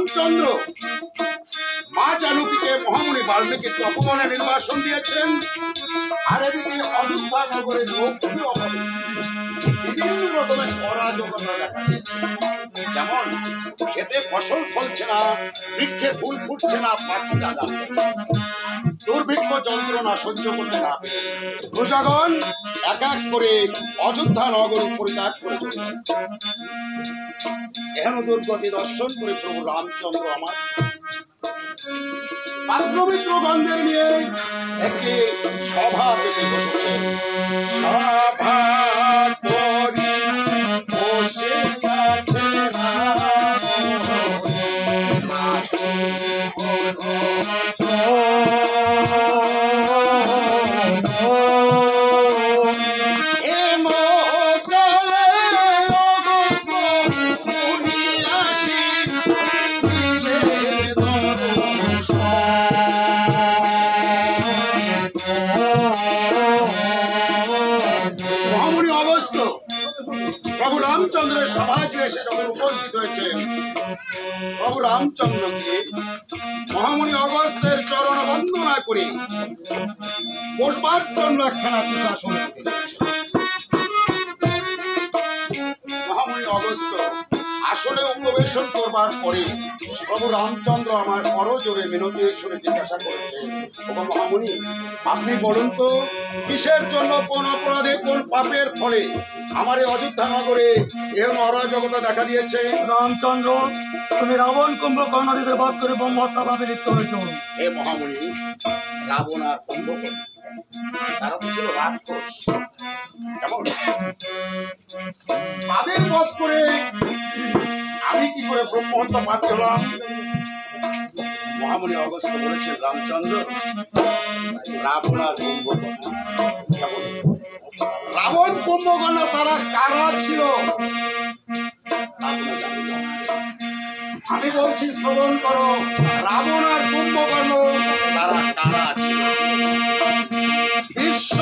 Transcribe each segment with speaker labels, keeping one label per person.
Speaker 1: রামচন্দ্র মা জানকীকে মহামুনি বাল্মীকি তপবনে নির্বাসন দিয়েছেন। আর এদিকে অযোধ্যা নগরের লক্ষ্মী অভাবে বিভিন্ন রকমের অরাজকতা দেখা দিয়েছে। যেমন খেতে ফসল ফলছে না, বৃক্ষে ফুল ফুটছে না, পাখি ডাকা দুর্ভিক্ষ যন্ত্রণা সহ্য করতে না পেরে প্রজাগণ এক এক করে অযোধ্যা নগরী পরিত্যাগ করে চলেছে। এহেন দুর্গতি দর্শন করে প্রভু রামচন্দ্র আমার পাত্রমিত্রগণদের নিয়ে একটি সভা পেতে বসেছেন। সভা করি বসে প্রভু রামচন্দ্রের সভায় এসে যখন উপস্থিত হয়েছে, প্রভু রামচন্দ্রকে মহামুনি অগস্ত্যের চরণ বন্দনা করে বসবার জন্য একখানা কুশাসন মহামুনি অগস্ত্য আসনে উপবেশন করবার পরে প্রভু রামচন্দ্র আমার করজোরে মিনতির সুরে জিজ্ঞাসা করেছেন, মহামুনি আপনি বলুন তো কিসের জন্য, কোন অপরাধে, কোন পাপের ফলে আমার এই অযোধ্যা নগরে এরকম অরাজকতা দেখা দিয়েছে?
Speaker 2: রামচন্দ্র, তুমি রাবণ কুম্ভকর্ণাদিদের বধ করে ব্রহ্ম হত্যা ভাবে লিপ্ত হয়েছ।
Speaker 1: হে মহামুনি, রাবণ আর কুম্ভকর্ণ তারা তো ছিল রাক্ষস। কেমন তাদের বধ করে আমি কি করে ব্রহ্ম হত্যা পাঠ করলাম? মহামুনি অগস্ত্য বলেছেন, রামচন্দ্র, রাবণ আর কুম্ভকর্ণ, রাবণ কুম্ভকর্ণ তারা কারা ছিল আমি বলছি, শ্রবণ করো। রাবণ আর কুম্ভকর্ণ তারা কারা ছিল? বিশ্ব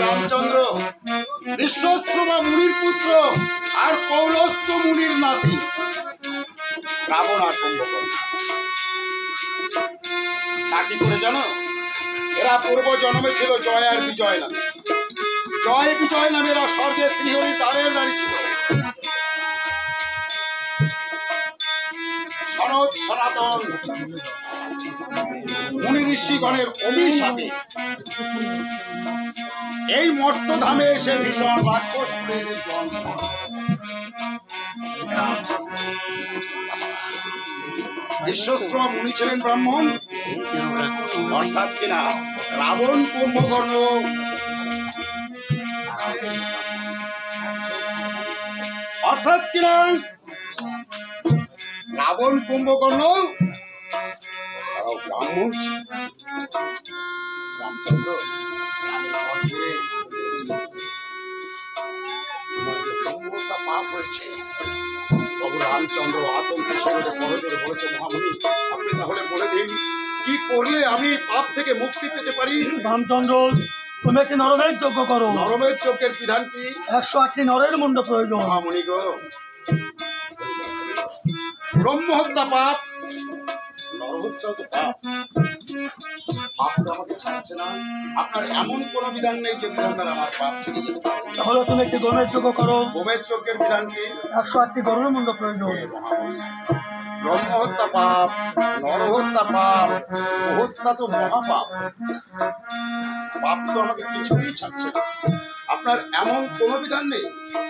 Speaker 1: রামচন্দ্র বিশ্বশ্রমা মুনির পুত্র আর পৌলস্ত্য মুনির নাতি রাবণ আর কুম্ভকর্ণ। তা কি করে জানো? এরা পূর্ব জন্মে ছিল জয় আর বিজয় নামে। জয় বিজয় নামে এরা স্বর্গে শ্রীহরির দ্বারের দ্বারী ছিল। সনদ সনাতন মুনি ঋষিগণের অভিশাপে এই মর্তধামে এসে ভীষণ রাক্ষস প্রেমের জন্ম। বিশ্বশ্রম মুনি ছিলেন ব্রাহ্মণ, অর্থাৎ কিনা রাবণ কুম্ভকর্ণ অর্থাৎ কিনা রাবণ কুম্ভকর্ণ ব্রাহ্মণ। রামচন্দ্র পাপ হয়েছে। প্রভু রামচন্দ্র আতঙ্কে সেরে করজোরে বলেছে, মহামুনি আপনি তাহলে বলে দিন কি করলে আমি পাপ থেকে মুক্তি পেতে পারি?
Speaker 2: রামচন্দ্র, তুমি একটি নরমের যজ্ঞ করো।
Speaker 1: নরমের যজ্ঞের বিধান কি?
Speaker 2: 108টি নরের মুন্ড প্রয়োজন।
Speaker 1: মহামুনি গো, ব্রহ্ম হত্যা পাপ, নরহত্যা তো পাপ। পাপ তো আমাকে ছাড়ছে না। আপনার এমন কোন বিধান নেই যে বিধান দ্বারা আমার পাপ ছেড়ে যেতে পারে?
Speaker 2: তাহলে তুমি একটি গোমের যজ্ঞ করো।
Speaker 1: গোমের যজ্ঞের বিধান কি?
Speaker 2: 108টি গরুর মুন্ড প্রয়োজন।
Speaker 1: ব্রহ্ম হত্যা পাপ, নরহত্যা পাপ, হত্যা তো মহাপাপ। পাপ তো আমাকে কিছুই ছাড়ছে না। আপনার এমন কোন বিধান নেই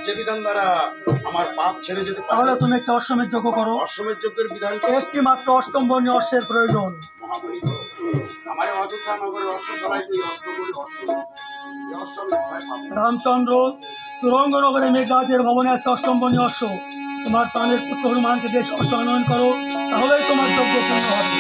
Speaker 1: যে বিধান দ্বারা আমার পাপ ছেড়ে যেতে পারে?
Speaker 2: তাহলে তুমি একটা অশ্বমের যজ্ঞ করো।
Speaker 1: অশ্বমের যজ্ঞের বিধান
Speaker 2: একটি মাত্র অষ্টম বর্ণীয় অশ্বের প্রয়োজন।
Speaker 1: মহাবলী আমার অযোধ্যা নগরের অশ্বশালায় তুই অষ্টমবর্ণী অশ্ব,
Speaker 2: রামচন্দ্র, তুরঙ্গনগরে মেঘরাজের ভবনে আছে অষ্টম বর্ণীয় অশ্ব। তোমার প্রাণের পুত্র হনুমানকে দেশ অশ্ব আনয়ন করো, তাহলেই তোমার যজ্ঞ পূর্ণ হবে।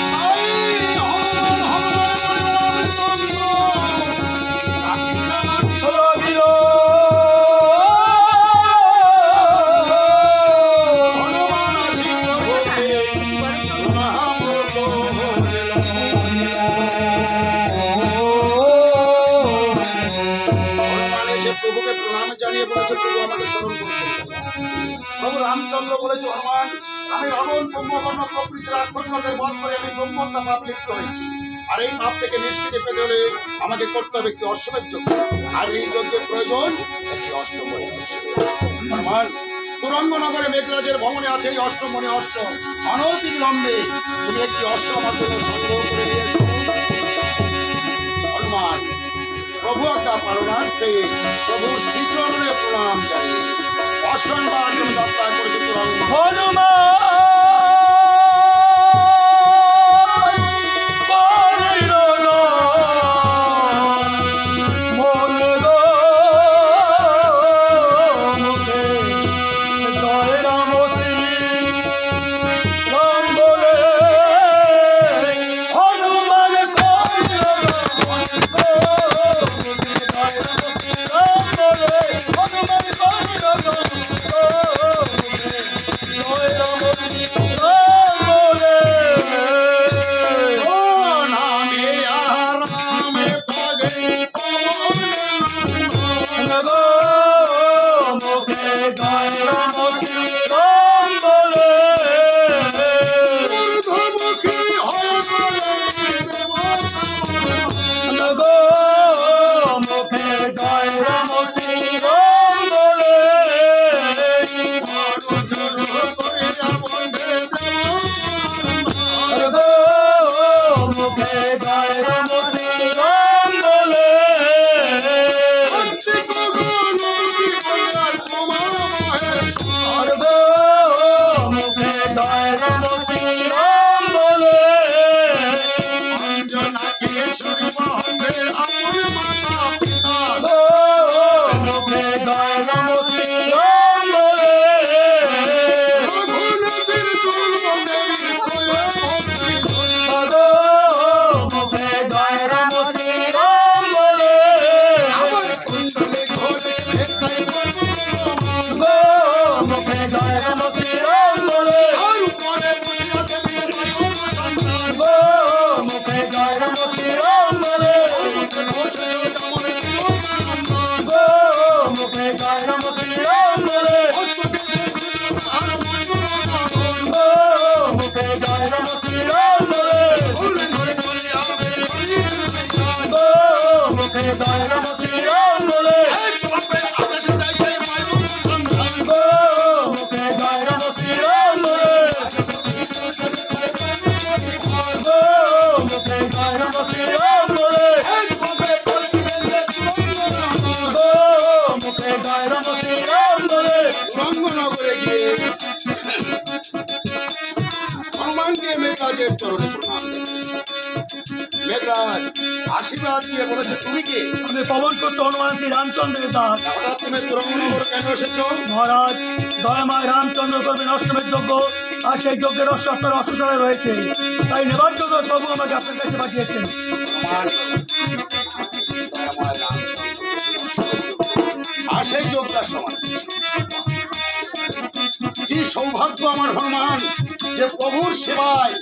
Speaker 1: প্রভুকে প্রণাম জানিয়ে বলেছে প্রভু আমাকে স্মরণ করেছেন। প্রভু রামচন্দ্র বলেছে হনুমান আমি রাবণ ব্রহ্মকর্ণ প্রকৃতির রাক্ষসদের বধ করে আমি ব্রহ্মহত্যা পাপ লিপ্ত হয়েছি। আর এই পাপ থেকে নিষ্কৃতি পেতে হলে আমাকে করতে হবে একটি অশ্বমেধ যজ্ঞ। আর এই যজ্ঞের প্রয়োজন একটি অষ্টমণি অশ্ব। হনুমান তুরঙ্গনগরে মেঘরাজের ভবনে আছে এই অষ্টমণি অশ্ব। অনতি বিলম্বে তুমি একটি অশ্ব আমার জন্য সংগ্রহ করে নিয়ে এসো। হনুমান প্রভু আজ্ঞা পালনার্থে প্রভুর শ্রীচরণে প্রণাম জানিয়ে অশ্ববাহন যাত্রা করেছে তুরঙ্গ। আশীর্বাদ দিয়ে বলেছে তুমি কি?
Speaker 2: আমি পবন পুত্র হনুমান শ্রী রামচন্দ্রের দাস।
Speaker 1: হঠাৎ তুমি তুরঙ্গনগর কেন এসেছো?
Speaker 2: মহারাজ দয়াময় রামচন্দ্র করবেন অষ্টমের যজ্ঞ, আর সেই যজ্ঞের অশ্ব আপনার অশ্বশালায় রয়েছে, তাই নেবার জন্য প্রভু আমাকে আপনার কাছে পাঠিয়েছেন।
Speaker 1: আর সেই যজ্ঞার সময় কি সৌভাগ্য আমার হনুমান যে প্রভুর সেবায়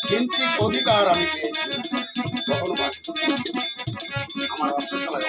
Speaker 1: কিন্তু অধিকার আমি পেয়েছি। হনুমান আমার অশ্বশালায়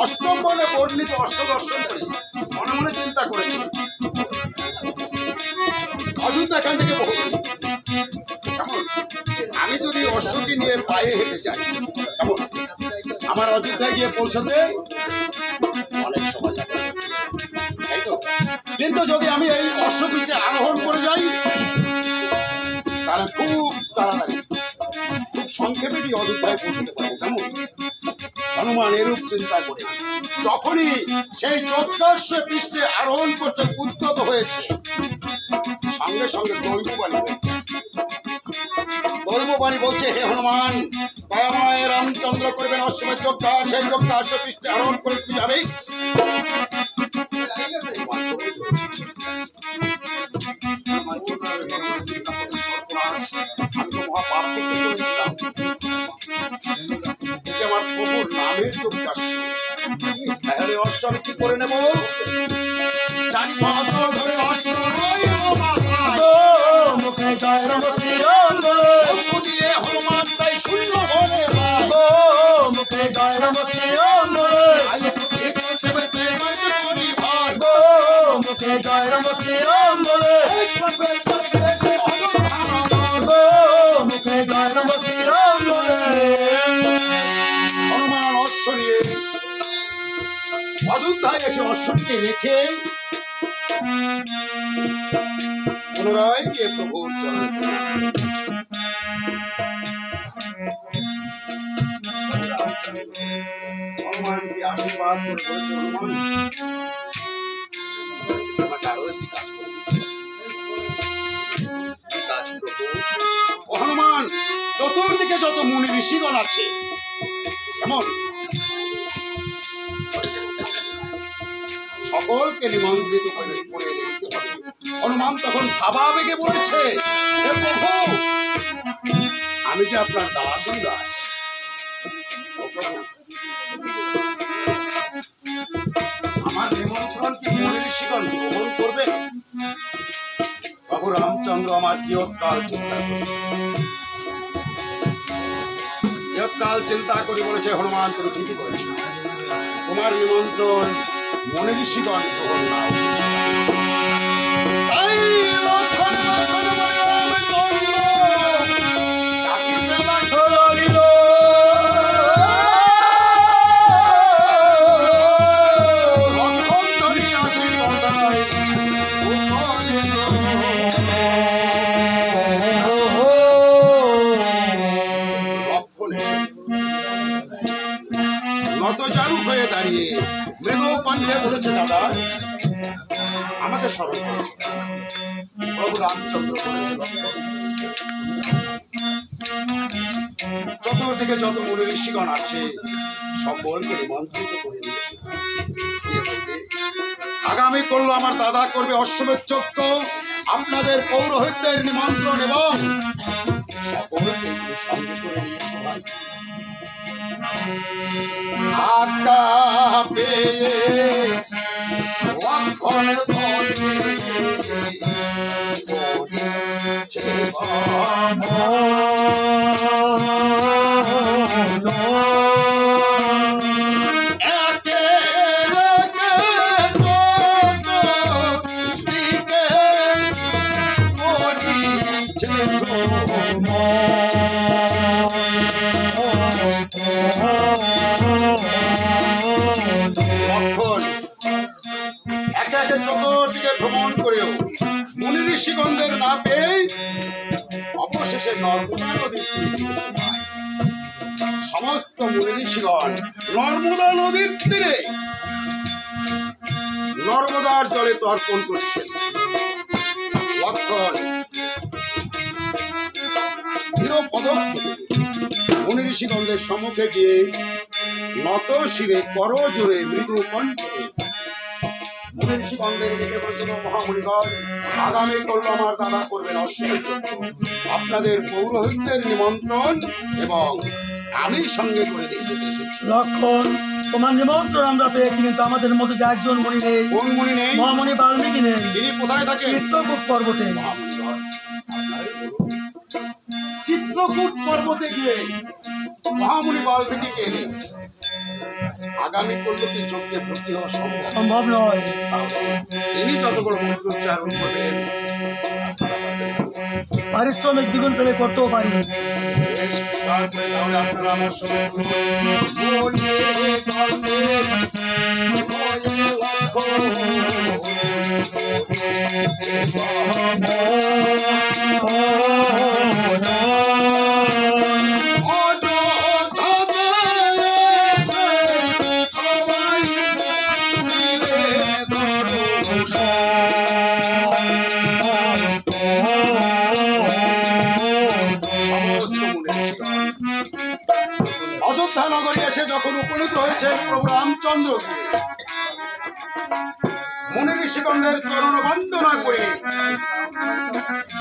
Speaker 1: অষ্টম বলে বর্ণিত অষ্ট দর্শন করি মনে মনে চিন্তা করেছি পায়ে হেঁটে যাই, কেমন? আমার অযোধ্যায় গিয়ে পৌঁছাতে অনেক সময় যাবে, তাই তো? কিন্তু যদি আমি এই অশ্বপীঠে আরোহণ করে যাই তাহলে খুব তাড়াতাড়ি, খুব সংক্ষেপে গিয়ে অযোধ্যায় পৌঁছতে পারবো, কেমন? হনুমান এরূপ চিন্তা করে যখনই সেই চোদ্দাশ্ব পৃষ্ঠে আরোহণ করতে উদ্যত হয়েছে, সঙ্গে সঙ্গে দৈববাণী বলছে, হে হনুমান, দয়াময় রামচন্দ্র করবেন অশ্বমের যোদ্ধা, সেই যোদ্ধা অশ্ব পৃষ্ঠে আরোহণ করে তুমি যাবে। আমি তো মহাপাপ করতে চলেছিলাম, আমার প্রভুর নামের যোদ্ধা, তাহলে অশ্ব আমি কি করে নেব?
Speaker 2: মুখে জয় রাম শ্রীরাম বলে,
Speaker 1: হনুমান তাই শূন্য বলে,
Speaker 2: মুখে জয় রাম শ্রীরাম বলে, মুখে জয় রাম শ্রীরাম বলে, মুখে জয় রাম শ্রীরাম বলে।
Speaker 1: হনুমান অশ্ব নিয়ে অযোধ্যায় এসে অশ্বকে রেখে পুনরায় গিয়ে প্রভুর চরণে হনুমানকে আশীর্বাদ করে বলেছে, হনুমান তোমাকে আরো একটি কাজ করে দিতে হবে। কাজ প্রভু? ও হনুমান, চতুর্দিকে যত মুনি ঋষিগণ আছে, কেমন, সকলকে নিমন্ত্রিত করে দিতে হবে। হনুমান তখন ভাবাবেগে বলেছে, হে প্রভু, আমি যে আপনার দাস, আমার নিমন্ত্রণ কি মুনি ঋষিগণ গ্রহণ করবে? প্রভু রামচন্দ্র আমার কিয়ৎকাল চিন্তা করে বলেছে, হনুমান তুমি ঠিকই করেছ, তোমার নিমন্ত্রণ মুনি ঋষিগণ গ্রহণ নাও। নতজানু হয়ে দাঁড়িয়ে মৃদু কণ্ঠে বলেছে, দাদা আমাকে স্মরণ করো। প্রভু রামচন্দ্র চতুর্দিকে যত মুনি ঋষিগণ আছে সকলকে নিমন্ত্রিত করে নিয়েছে। আগামী করলো আমার দাদা করবে অশ্বমেধ যজ্ঞ, আপনাদের পৌরোহিত্যের নিমন্ত্রণ এবং সকলকে সঙ্গে করে নিয়েছে। ভাই আজ্ঞা পেয়ে লক্ষণ চতুর্দিকে ভ্রমণ করেও মুনি ঋষিগণদের না পেয়ে অবশেষে নর্মদা নদীর সমস্ত মুনি ঋষিগণ নর্মদা নদীর তীরে নর্মদার জলে তর্পণ করছেন। লক্ষণ ধীর পদক্ষেপে মুনি ঋষিগণদের সম্মুখে গিয়ে নত শিরে করজোরে মৃদু কণ্ঠে মুনি ঋষিগণদের ডেকে বলেছিল, মহামুনিগণ, আগামী করল আমার দাদা করবেন অশ্বমেধ যজ্ঞ, আপনাদের পৌরোহিত্যের নিমন্ত্রণ এবং আমি সঙ্গে করে নিয়ে যেতে এসেছি।
Speaker 2: লক্ষণ, তোমার নিমন্ত্রণ আমরা পেয়েছি, কিন্তু আমাদের মধ্যে যে একজন মুনি নেই।
Speaker 1: কোন মুনি নেই?
Speaker 2: মহামুনি বাল্মীকি নেই।
Speaker 1: তিনি কোথায় থাকেন?
Speaker 2: চিত্রকূট পর্বতে।
Speaker 1: মহামুনিগণ, চিত্রকূট পর্বতে গিয়ে মহামুনি বাল্মীকিকে এনে আগামী করলে কি যজ্ঞে ভর্তি হওয়া
Speaker 2: সম্ভব নয়।
Speaker 1: তিনি যত বড় মন্ত্রোচ্চারণ করবেন
Speaker 2: পারিশ্রমিক দ্বিগুণ পেলে করতেও পারি।
Speaker 1: তাহলে আপনারা আমার সঙ্গে অযোধ্যা নগরে এসে যখন উপনীত হয়েছেন প্রভু রামচন্দ্রকে মুনি ঋষিগণের চরণ বন্দনা করে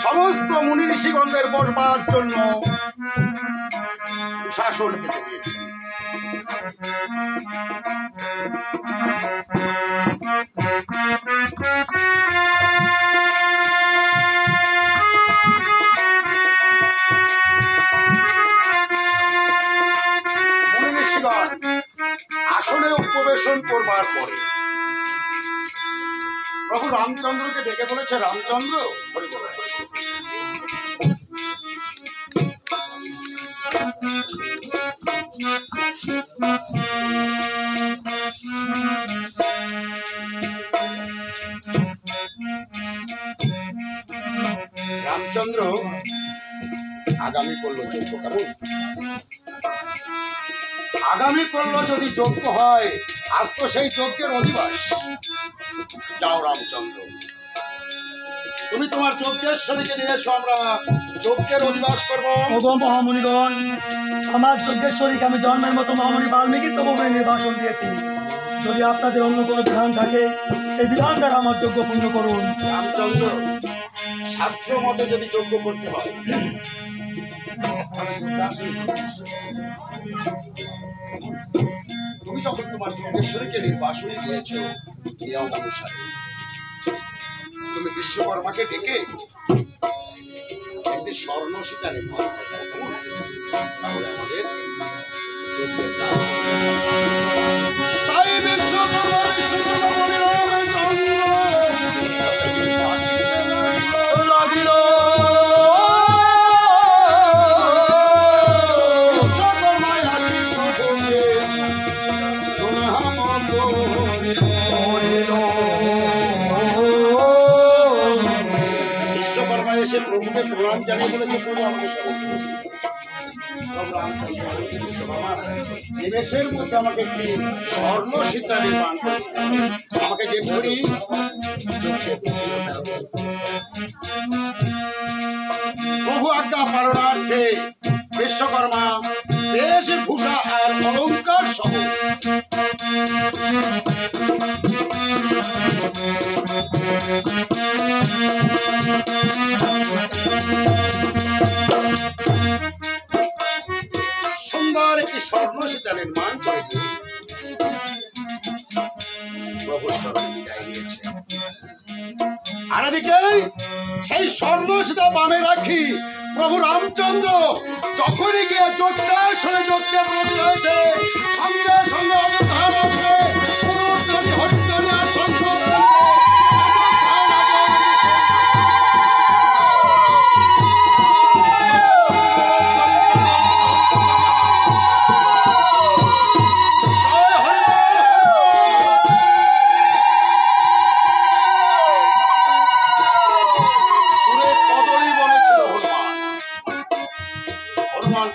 Speaker 1: সমস্ত মুনি ঋষিগণের বসবার জন্য শাসন পেতে দিয়েছেন। আসনে উপবেশন করবার পরে প্রভু রামচন্দ্রকে ডেকে বলেছে, রামচন্দ্র হরি বল। রামচন্দ্র আগামী করলো যোগ্য, কেমন আগামী করলো যদি যোগ্য হয়, আজ তো সেই যজ্ঞের অধিবাস। যাও রামচন্দ্র, তুমি তোমার যজ্ঞেশ্বরীকে নিয়ে এসো, আমরা যজ্ঞের অধিবাস করবো।
Speaker 2: ওগো মহামুনিগণ, আমার যজ্ঞেশ্বরীকে আমি জন্মের মতো মহামুনি বাল্মীকির তপোবনে নির্বাসন দিয়েছি। যদি আপনাদের অন্য কোনো বিধান থাকে, সেই বিধান দ্বারা আমার যজ্ঞ পূর্ণ করুন।
Speaker 1: রামচন্দ্র, শাস্ত্র মতে যদি যজ্ঞ করতে হয়, তুমি যখন তোমার যজ্ঞেশ্বরীকে নির্বাসনে দিয়েছ, নিয়ম অনুসারে তুমি বিশ্বকর্মাকে ডেকে একটি স্বর্ণ সীতা নির্মাণ করবে, তাহলে আমাদের যজ্ঞের কাজ তাই বিশ্বকর্মা লাগিল। বিশ্বকর্মা এসে প্রভুকে প্রণাম জানিয়ে বলেছে, প্রভু আমাকে নিমেষের মধ্যে আমাকে একটি স্বর্ণ সীতা নির্মাণ করতে হবে, আমাকে যে করি প্রভু আজ্ঞা পালনার্থে বিশ্বকর্মা বেশ ভূষা আর অলঙ্কার সহ সুন্দর একটি স্বর্ণ সীতা নির্মাণ করে প্রভুর চরণে বিদায় নিয়েছে। আর এদিকে সেই স্বর্ণ সীতা বামে রাখি প্রভু রামচন্দ্র যখনই গিয়ে যজ্ঞাসনে যজ্ঞে ব্রতী হয়েছে, সঙ্গে সঙ্গে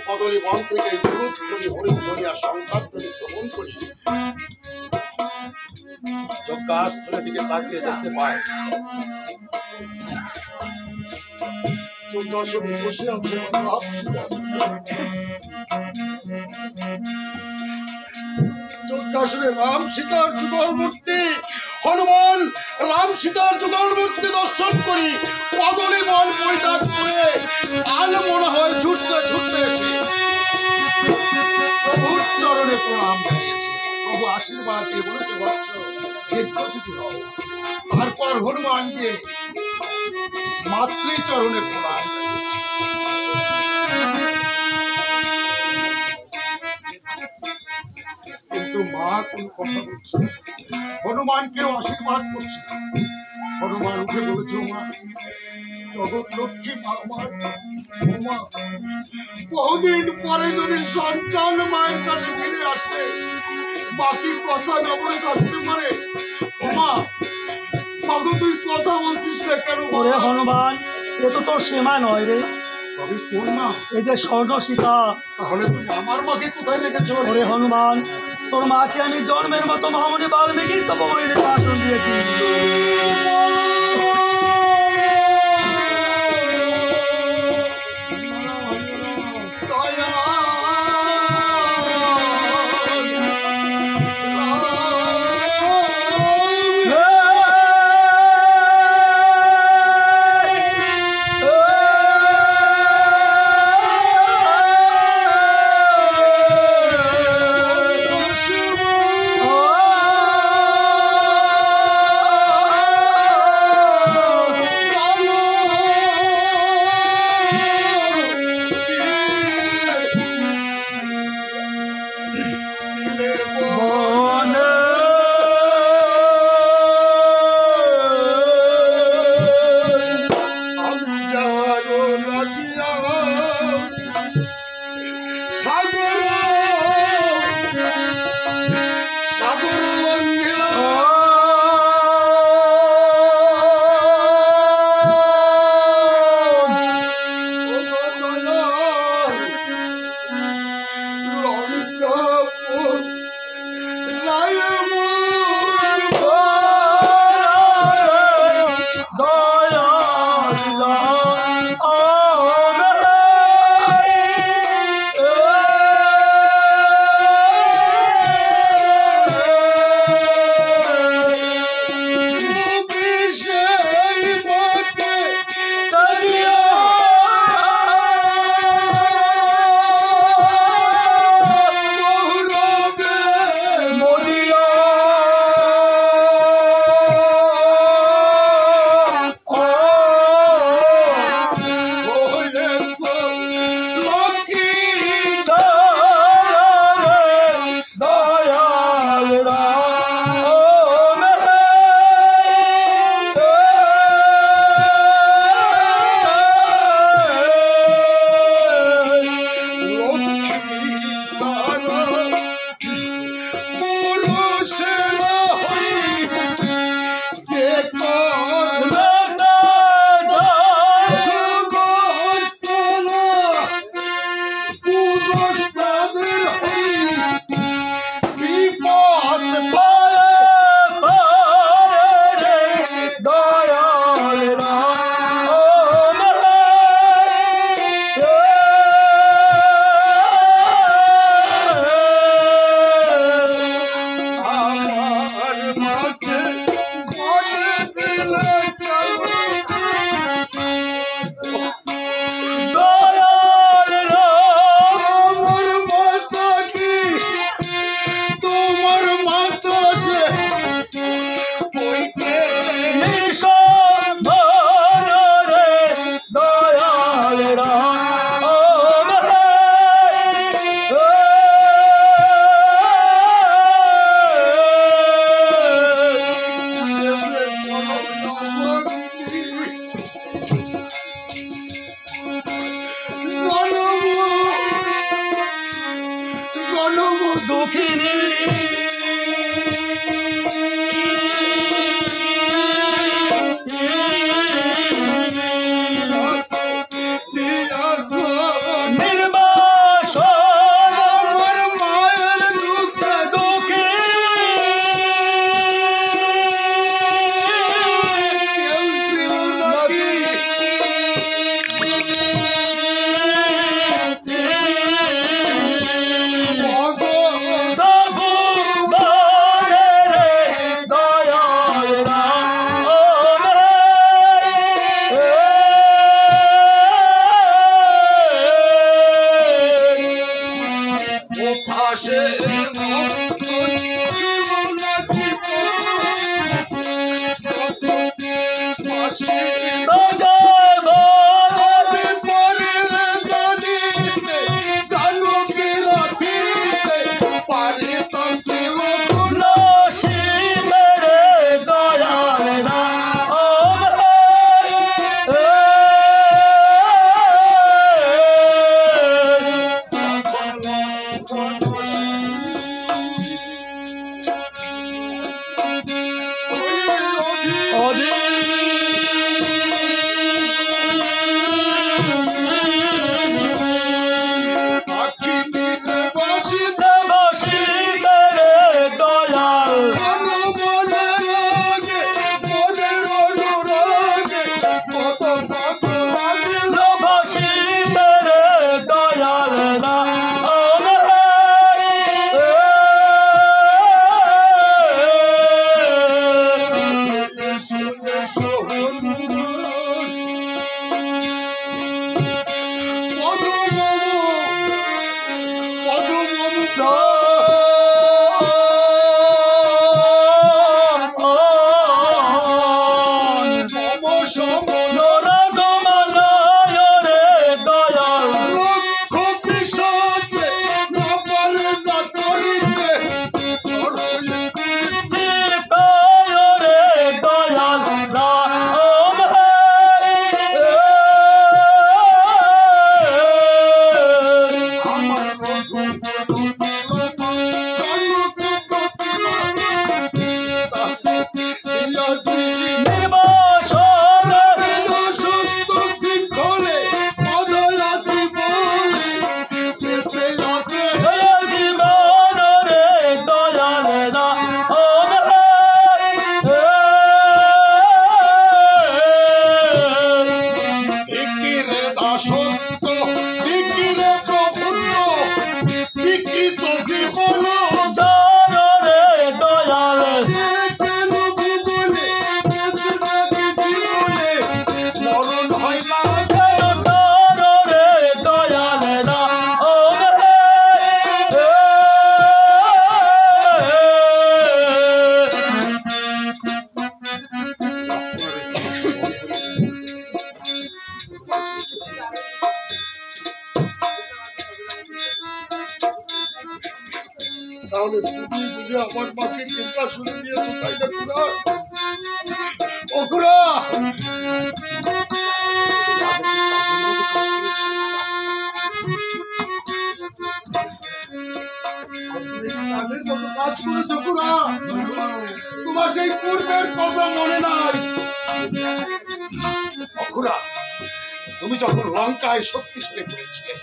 Speaker 1: কদলী বন থেকে গুরুধ্বনি হরিধ্বনি আর শঙ্খধ্বনি শ্রবণ করি যজ্ঞাস্থলের দিকে তাকিয়ে দেখতে পায় বসে আছে যজ্ঞাসনে রাম সীতার যুগল মূর্তি, হনুমান রাম সীতার যুগল মূর্তি দর্শন করি কদলী বন পরিত্যাগ করে আল মনে হয় ছুটতে ছুটতে এসে প্রভুর চরণে প্রণাম জানিয়েছে। প্রভু আশীর্বাদ দিয়ে বলেছে, বৎস দীর্ঘজীবী হও। তারপর হনুমানকে মাতৃচরণে প্রণাম কিন্তু মা কোন কথা বলছে, হনুমানকেও আশীর্বাদ করছে। হনুমান উঠে বলেছে, মা জগৎ লক্ষ্মী মা আমার মা বহুদিন পরে যদি সন্তান মায়ের কাছে ফিরে আসে বাকি কথা না বলে থাকতে পারে মা বাবু তুই কথা বলছিস না কেন
Speaker 2: ওরে হনুমান এ তো তোর সীমা নয় রে
Speaker 1: তবে তোর মা
Speaker 2: এই যে স্বর্ণ সীতা
Speaker 1: তাহলে তুমি আমার মাকে কোথায় রেখেছো
Speaker 2: ওরে হনুমান তোর মাকে আমি জন্মের মতো মহামুনি বাল্মীকির তপোবনে নির্বাসন দিয়েছি
Speaker 1: দিয়াছি
Speaker 2: নির্বাসন
Speaker 1: সত্য শৃঙ্খলে অজয় আছি বলে বেঁচে আছে
Speaker 2: জীবন রে দয়াল না
Speaker 1: বিকিরে দাসত্ব বিকিরে প্রভুত্ব বিকৃত জীবন
Speaker 2: রে দয়াল
Speaker 1: কেন ভুবনে জীবনে মরণ হয় না
Speaker 2: রে দয়াল না
Speaker 1: তাহলে তুমি বুঝে আমার মাকে কৃপা শুনে দিয়েছো তাই না খুড়া? ও খুড়া কাজের মতো কাজ করেছো খুড়া, তোমার সেই পূর্বের কথা মনে নাই? ও খুড়া, তুমি যখন লঙ্কায় শক্তিশালী করেছিলে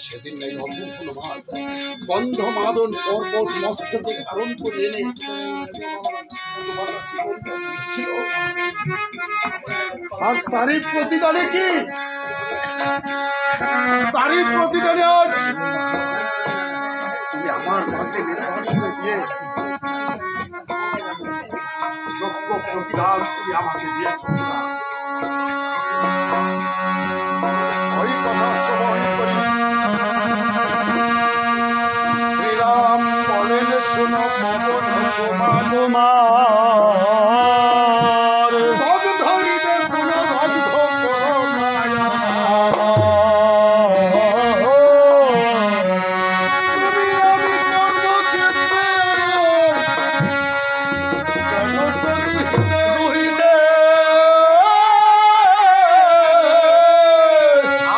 Speaker 1: সেদিন এই অদ্ভুত হনুমান গন্ধ মাদন পর্বত মস্তকে ধারণ করে এনে তোমার কাছে ছিল। আর তারই প্রতিদানে কি? তারই প্রতিদানে আজ তুমি আমার মাকে নির্বাসনে দিয়ে যোগ্য প্রতিদান তুমি আমাকে দিয়েছো না। ওই কথা শ্রবণ করি শ্রীরাম বলেন শোনো মদন তোমার ভগ ধরিবে পুনঃ ভগ্ধ করো মায়া। তুমি আমি কর্মক্ষেত্রে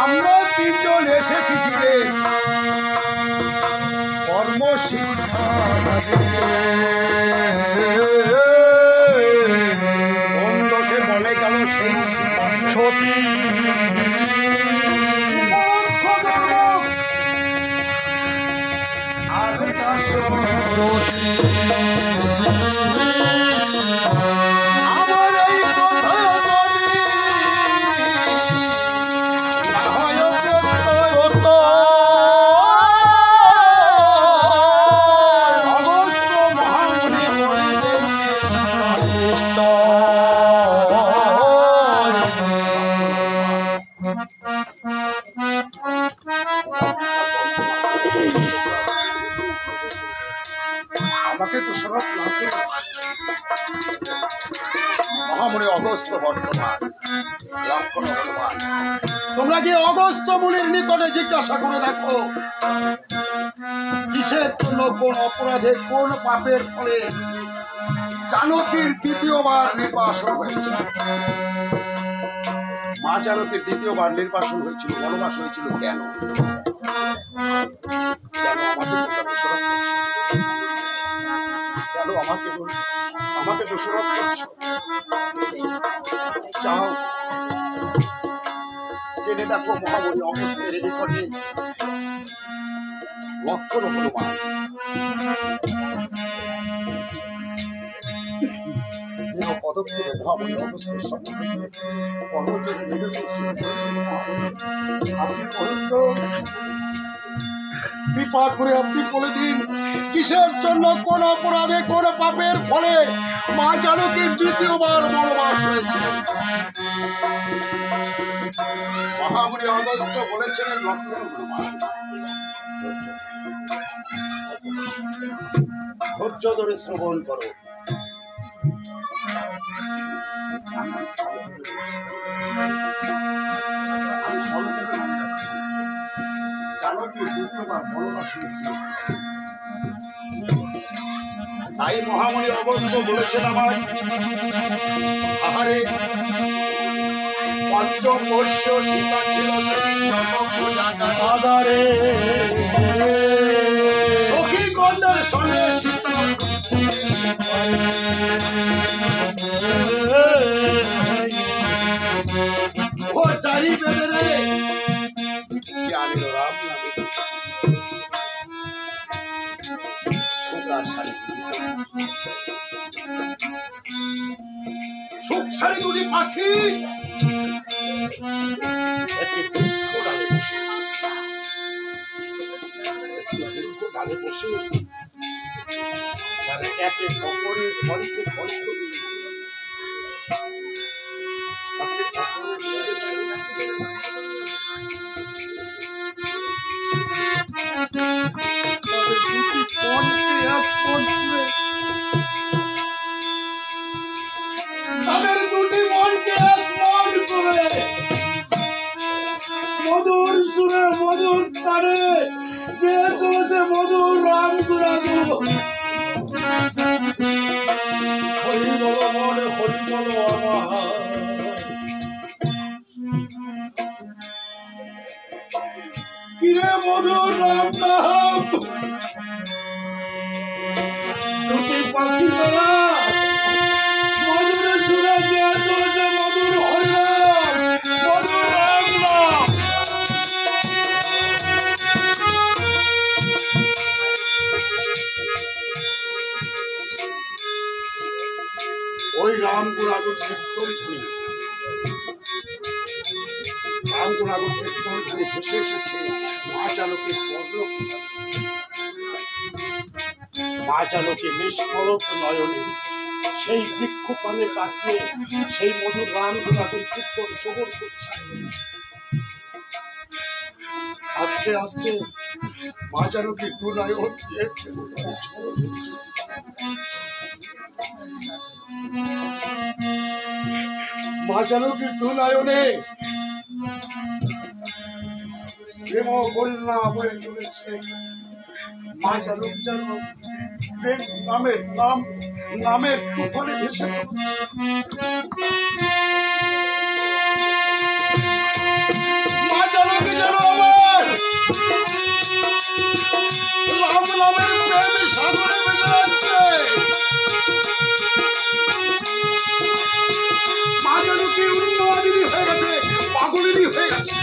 Speaker 1: আমরা তিনজন এসেছি জুড়ে কর্মশিক্ষা কোন দোষে বলে গেল সেই সতী আমার এই কথা যদি না হয় অগস্ত্য মহামুনি বলিলেন আমাকে তো সরব না করে মহামুনি অগস্ত্য বর্তমান লক্ষণ হনুমান, তোমরা কি অগস্ত্য মুনির নিকটে জিজ্ঞাসা করে দেখো কিসের জন্য কোন অপরাধে কোন পাপের ফলে জানকীর দ্বিতীয়বার নির্বাসন হয়েছে। মা জানকীর দ্বিতীয়বার নির্বাসন হয়েছিল, বনবাস হয়েছিল কেন? কেন আমাকে দোষারোপ করছো? কেন আমাকে দোষারোপ করছো? চাও জেনে দেখো মহামুনি অগস্ত্যের নিকটে লক্ষণ হনুমান দেহ পদক্ষেপে মহামুনি অগস্ত্যের সম্বন্ধে পর্বতের মিলিত আপনি বলুন তো কৃপা করে আপনি বলে দিন কিসের জন্য কোন অপরাধে কোন পাপের ফলে মা জানকীর দ্বিতীয়বার বনবাস হয়েছিল? মহামুনি অগস্ত্য বলেছিলেন লক্ষণ হনুমান ধৈর্য ধরে শ্রবণ করো। আমি সংক্ষেপে বলে যাচ্ছি, জানকীর দ্বিতীয়বার বনবাস হয়েছিল, তাই মহামুনি অগস্ত্য বলেছেন আমার আহারে পঞ্চবর্ষ সীতা ছিল সখী কন্যার সঙ্গে সীতা ও চারি বেদে রে জানি রাম নামে সুখ সারি দুটি পাখি একটি বৃক্ষ ডালে বসে তারা একে অপরের কণ্ঠে কণ্ঠ তাদের দুটি মনকে এক মন করে মধুর সুরে মধুর তারে গেয়ে চলেছে মধুর রাম গুণাগু হরি বল মনে হরি বল আমার কিরে মধুর রাম নাম দুটি পাখি দ্বারা মধুর সুরে গেয়ে চলেছে মধুর হরিনাম মধুর রাম নাম ওই রাম গুণাগুণ কীর্তন শুনি রাম গুণাগুণ কীর্তন শুনে ভেসে এসেছে মা চালকের পরলোক মা চালকে নিষ্কলক নয়নে সেই বৃক্ষ পানে তাকিয়ে সেই মধুর রাম গুণাগুণ কীর্তন শ্রবণ করছে আস্তে আস্তে মা চালকের দুনয়ন দিয়ে মা চালকের দুনয়নে প্রেম বন্যা বয়ে চলেছে মা চালক যেন প্রেম নামের তুফানে ভেসে মা চালক যেন আমার রাম নামের প্রেম সাগরে ভেসে যাচ্ছে মা চালকি উন্নয়নী হয়ে গেছে পাগলিনী হয়ে গেছে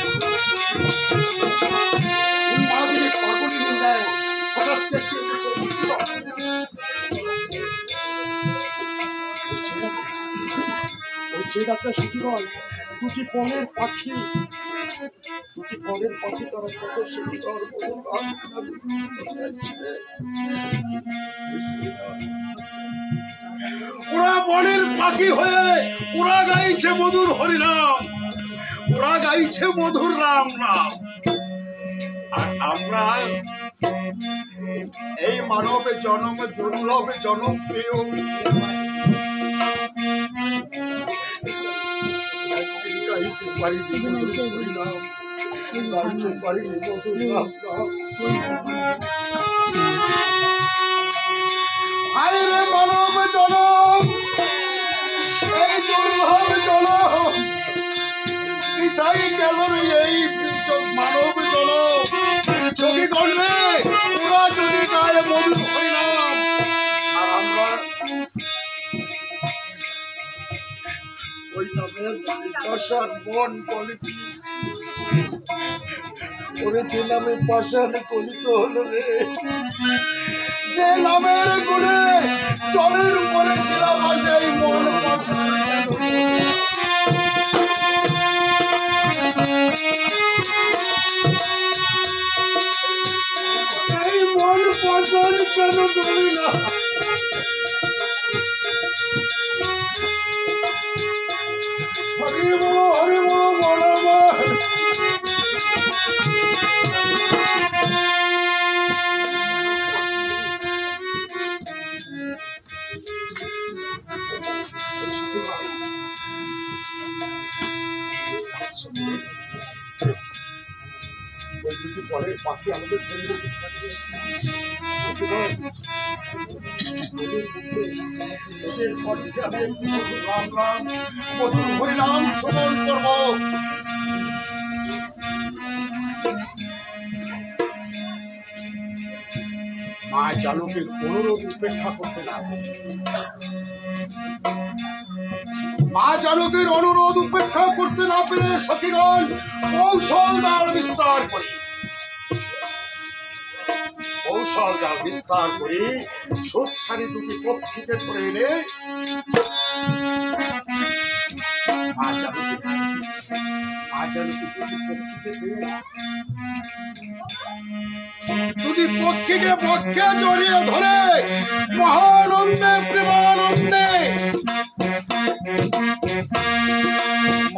Speaker 1: উন্নয়নী পাগলিনী যায় ওই চেদাটা সুখীগণ দুটি বনের পাখি তারা কত সুন্দর ওরা বনের পাখি হয়ে ওরা গাইছে মধুর হরিনাম ওরা গাইছে মধুর রাম নাম আর আমরা এই মানবে জন্ম দুর্লভে জন্ম পেয়েও গাইতে পারিনি মধুর হরিনাম গাইতে পারিনি মধুর রাম নাম হায় রে মানব জনম এই দুর্লভ জনম পিতাই গেল রে এই মানব জনম চোখে করলে ওরা যদি গায়ে মধুর হরিনাম আর আমরা ওই নামের পাষাণ মন কলিত ওরে যে নামে পাষাণ কলিত হলো রে যে নামের গুণে জলের উপরে ছিল এই মন এই মন পাষাণ কেন করি না হরি বল বল পরের পাখি আমাদের রাম রাম মধুর হরিনাম শ্রবণ করব মা জানকীর অনুরোধ উপেক্ষা করতে না পেরে সখীগণ কৌশল জাল বিস্তার করে সোচ্চারী দুটি পক্ষীকে ধরে এনে মা জানকী দুটি পক্ষীকে পক্ষে জড়িয়ে ধরে মহানন্দে প্রেমানন্দে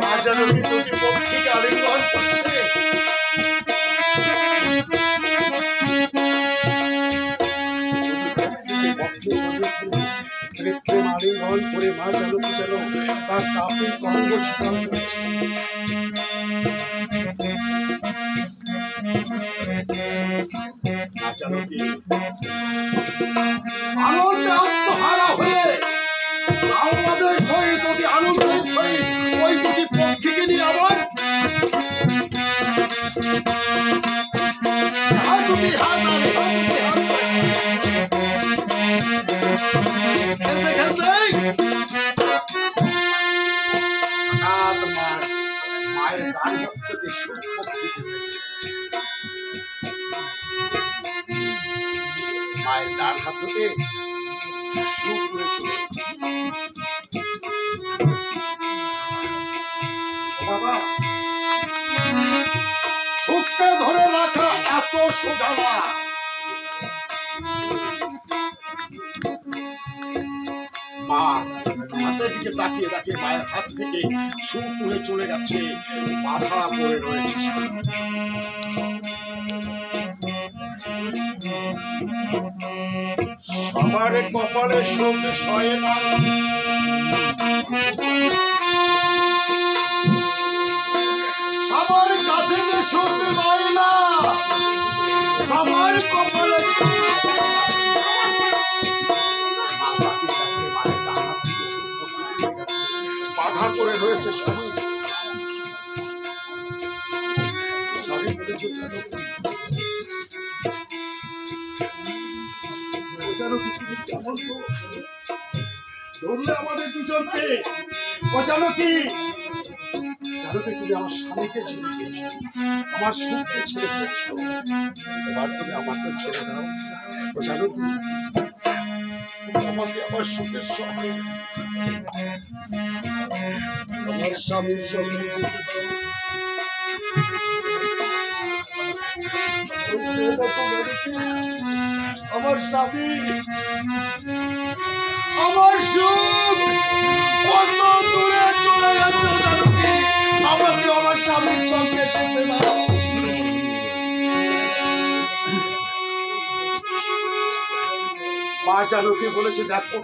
Speaker 1: মা জানকী দুটি পক্ষীকে আলিঙ্গন করছে। প্রেম আলিঙ্গন করে মা জানকী যেন তার তাপের তরঙ্গ শীতল করছে। আনন্দে আত্মহারা হয়ে আমাদের সহিত অতি আনন্দের সহিত ওই দুটি পক্ষীকে নিয়ে আবার মায়ের গান থেকে সুখ পক্ষীকে মায়ের ডান হাত থেকে বাবা সুখকে ধরে রাখা এত সোজা না। মা হাতের দিকে তাকিয়ে তাকিয়ে মায়ের হাত থেকে সুখ উড়ে চলে যাচ্ছে, বাধা পড়ে রয়েছে। সবার কপালে সুখ সয়ে না, সবার কাছে যে সুখ পায় না, সবার কপালে বাধা করে রয়েছে। স্বামী স্বামী বলেছে ধরলে আমাদের দুজনকে বোঝানো কি জানকী তুমি আমার স্বামীকে ছেড়ে দিয়েছ, আমার সুখকে ছেড়ে দিয়েছ, এবার তুমি আমাকে ছেড়ে দাও। বোঝানো কি আমাকে আমার সুখের সঙ্গে আমার স্বামীর সঙ্গে যেতে দাও। আমার স্বামী আমার সুখ কত দূরে চলে গেছে জানকী, আমাকে আমার স্বামীর সঙ্গে যেতে দাও। মা জানকী বলেছে দেখো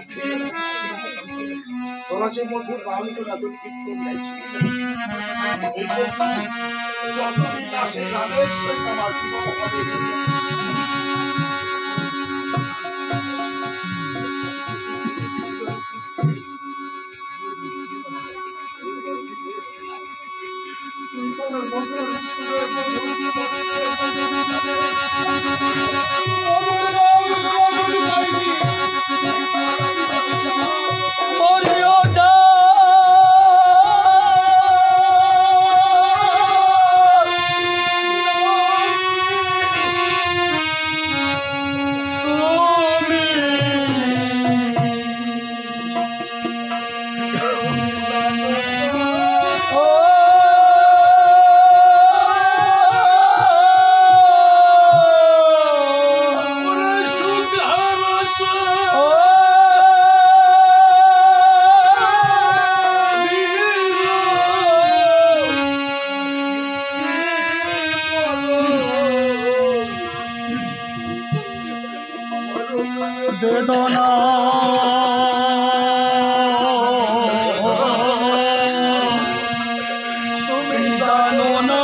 Speaker 1: তোরা যে মধুর নাম করে এত কীর্তন গাইছি, যতদিন আসে গানের আমার জীবন হবে।
Speaker 2: বেদনা তুমি জানো না,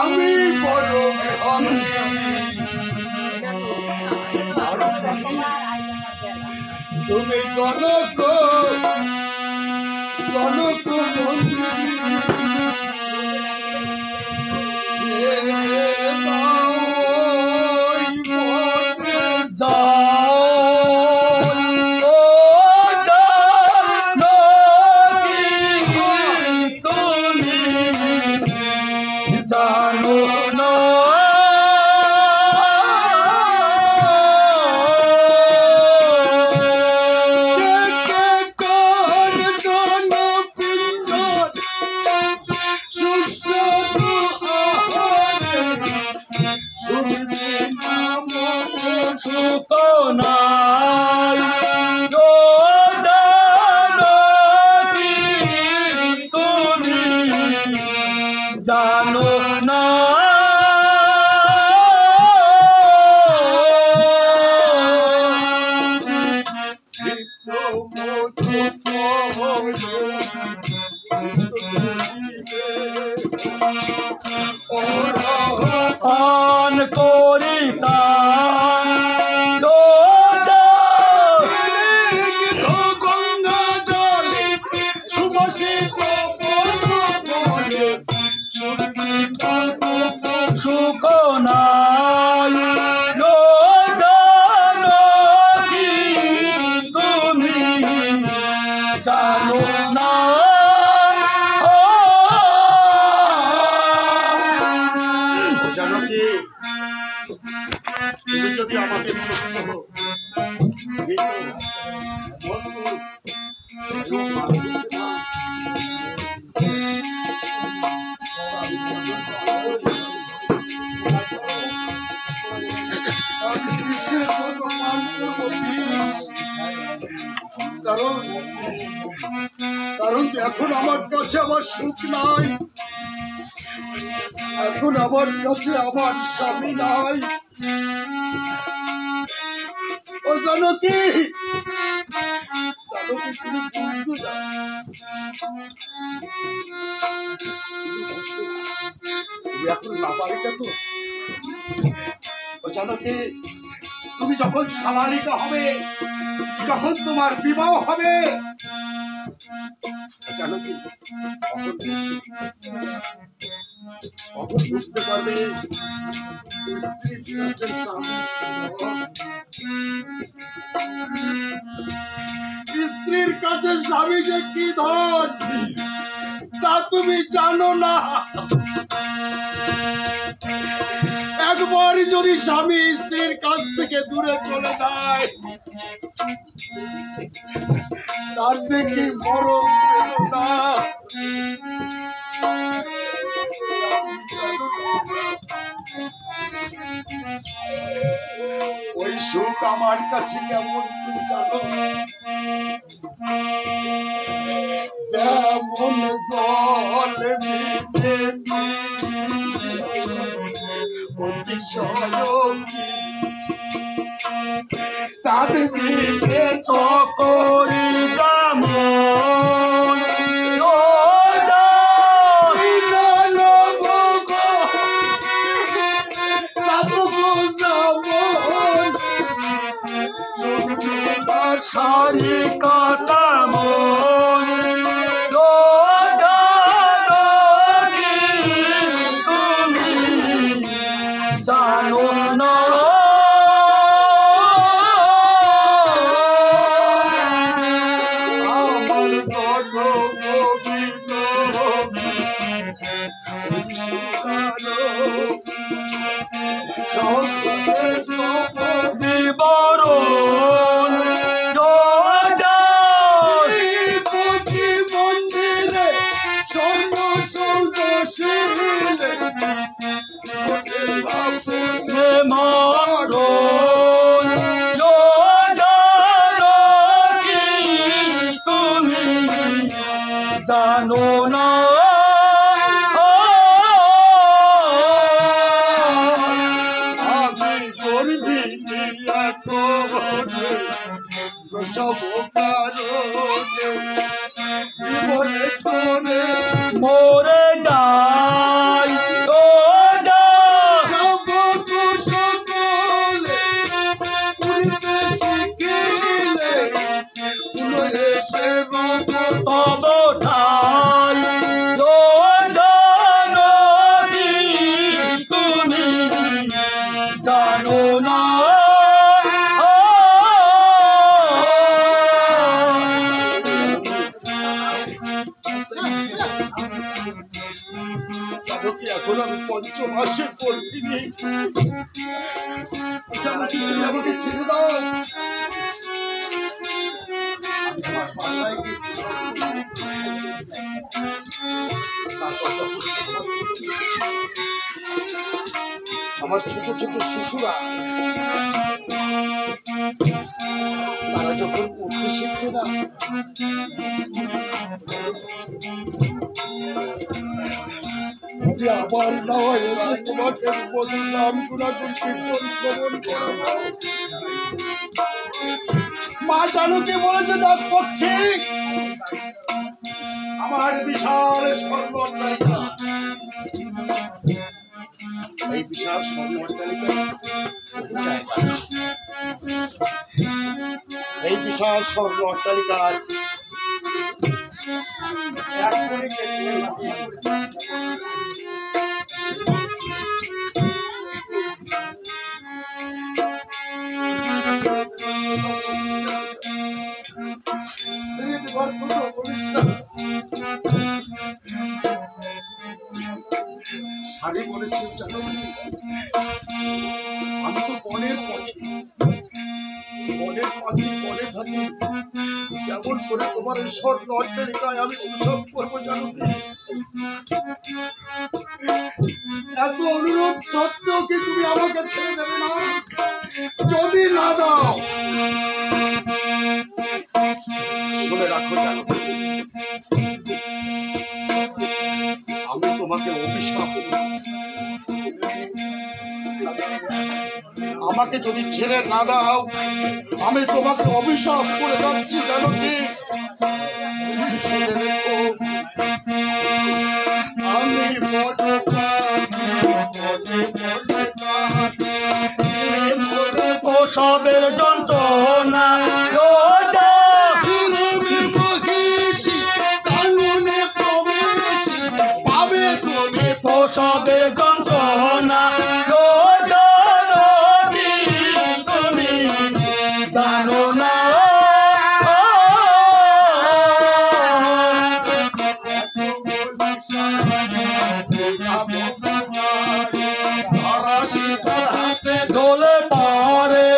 Speaker 1: আমি বড় তুমি জনক জনক
Speaker 2: সুখ নাই গো জানো কি তুমি জানো না পান করিতাম
Speaker 1: গঙ্গা জলে সুবাসিত
Speaker 2: সুখ নাই গো জানো কি তুমি জানো না
Speaker 1: জানো কি তুমি যদি আমাকে কারণ এখন আমার কাছে আমার সুখ নাই, এখন আমার কাছে আমার স্বামী নাই। ও জানো কি তুমি বুঝবে না, তুমি এখন না পারিকা তো। ও জানো কি তুমি যখন সাবালিকা হবে, যখন তোমার বিবাহ হবে, জানো কি তখন বুঝতে পারবে স্ত্রীর কাছে স্বামী যে কি ধন তা তুমি জানো না। একবার যদি স্বামী স্ত্রীর কাছ থেকে দূরে চলে যায় তার যে কি মরণ বেদনা। ওই সুখ আমার কাছে কেমন তুমি জানো, যেমন জলে সাথে
Speaker 2: করি কামন সারি কামন জানো কি তুমি জানো না বিবরণ
Speaker 1: মন্দিরে স্বর্ণ সৌদশীলে
Speaker 2: মরণ জানো কি তুমি জানো না
Speaker 1: আমি গর্বি সব কারণে
Speaker 2: মরে যাই ও তব ঠাই জানো কি তুমি জানো না
Speaker 1: এখন আমি পঞ্চম মাসে পড়িনি, আমাকে ছেড়ে দাও। আমার ছোট ছোট শিশুরা তারা যখন উঠতে শিখবে না, আবার না হয় এসে তোমাকে নাম গুণাগুণ কীর্তন শ্রবণ করাবো। মা জানুকে বলেছে তার পক্ষে আমার বিশাল স্বর্ণ অট্টালিকা, এই বিশাল স্বর্ণ অট্টালিকা, এই বিশাল স্বর্ণ অট্টালিকার সারি বলেছেন জানো, আমি তো বনের পাখি, বনে থাকি, কেমন করে তোমার এই স্বর্ণ অট্টালিকায় আমি অনুসরণ করবো জানো? এত অনুরোধ সত্ত্বেও কি তুমি আমাকে ছেড়ে দেবে না? যদি না দাও, শুনে রাখো জানো, আমি তোমাকে অভিশাপ দেব। আমাকে যদি ছেড়ে না দাও, আমি তোমাকে অভিশাপ করে যাচ্ছি জানো কি? আমি
Speaker 2: প্রসবের যন্ত্রণা প্রসবের যন্ত্রণা তুমি জানো না। দোলে পরে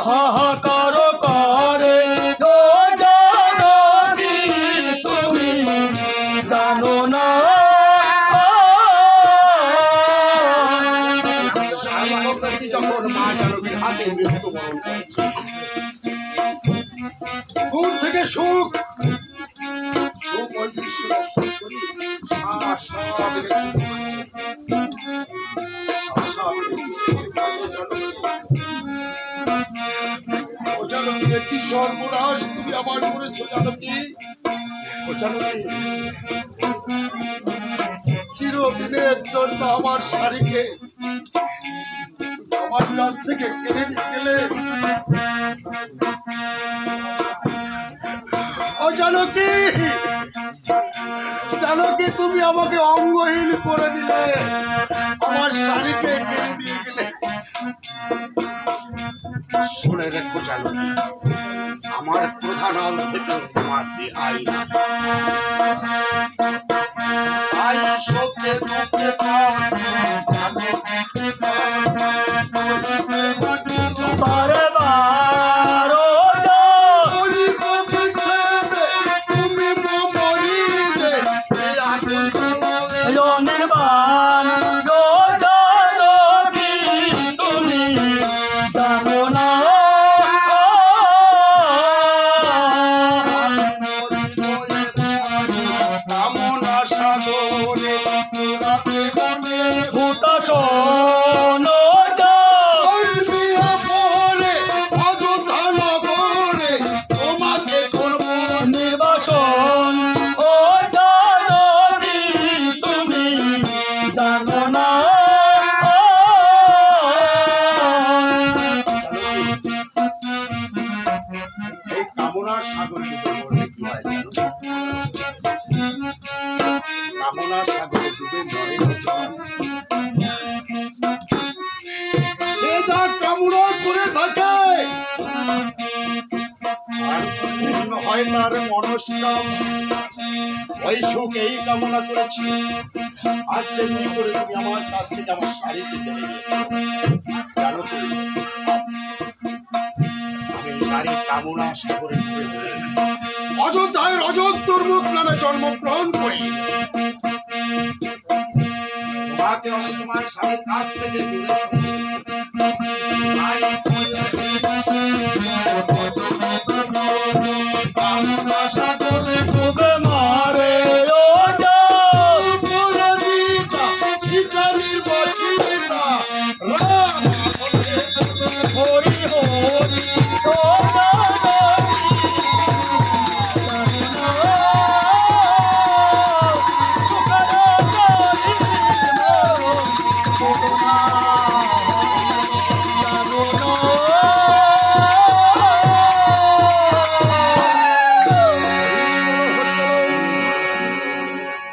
Speaker 2: হাহাকার করে তুমি জানো না।
Speaker 1: যখন মা জানবীর হাতে মৃত্যুবরণ করেছে, দূর থেকে সুখ কি সর্বনাশ তুমি আমার করেছো জানো কি? চিরদিনের জন্য আমার শাড়িকে আমার কাছ থেকে কেড়ে নিয়ে গেলে। ও জানো কি তুমি আমাকে অঙ্গহীন করে দিলে, আমার শাড়িকে কেড়ে নিয়ে গেলে। শুনে রেখো জানো, আমার প্রধান অঙ্গ থেকে তোমার দেহাই না। আই সত্যে
Speaker 2: বারে বার নির্বাণ তুমি জানো না।
Speaker 1: কামনা সাগরে
Speaker 2: শোনো
Speaker 1: অযোধ্যা নগরে তোমাকে করবো
Speaker 2: নির্বাসন। ও জানো তুমি জানো না।
Speaker 1: এই কামনার সাগর ডুবে মরলে কি হয় জানো? কামনার সাগরে ডুবে মরে সে যা কামনা করে থাকে আর পূর্ণ হয় তার মনস্কাম। ওই সুখ এই কামনা করেছি, আর যেমনি করে তুমি আমার কাছ থেকে আমার শাড়িকে কেড়ে নিয়েছো জানো তুমি, আমি নারী কামনা সাগরে ডুবে মরে অযোধ্যায় রজত দুর্মুখ নামে জন্মগ্রহণ করি তোমাকে আমি তোমার স্বামীর কাছ থেকে দূরে সরিয়ে